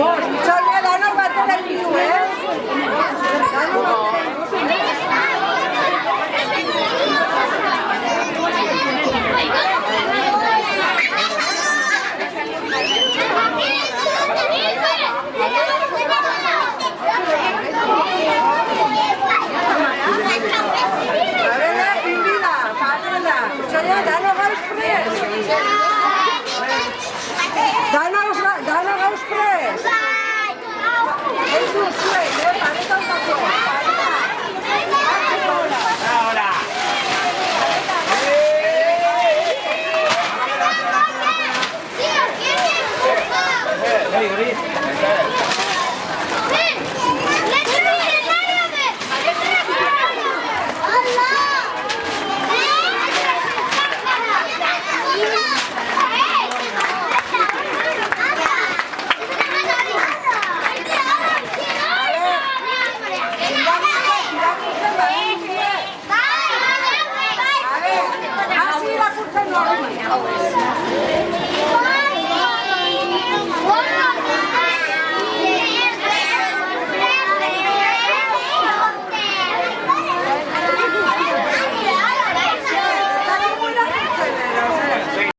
Sonia, dona guarda del più, Dana raus pres. Es un sueño, parece un poco. Ahora. Hey,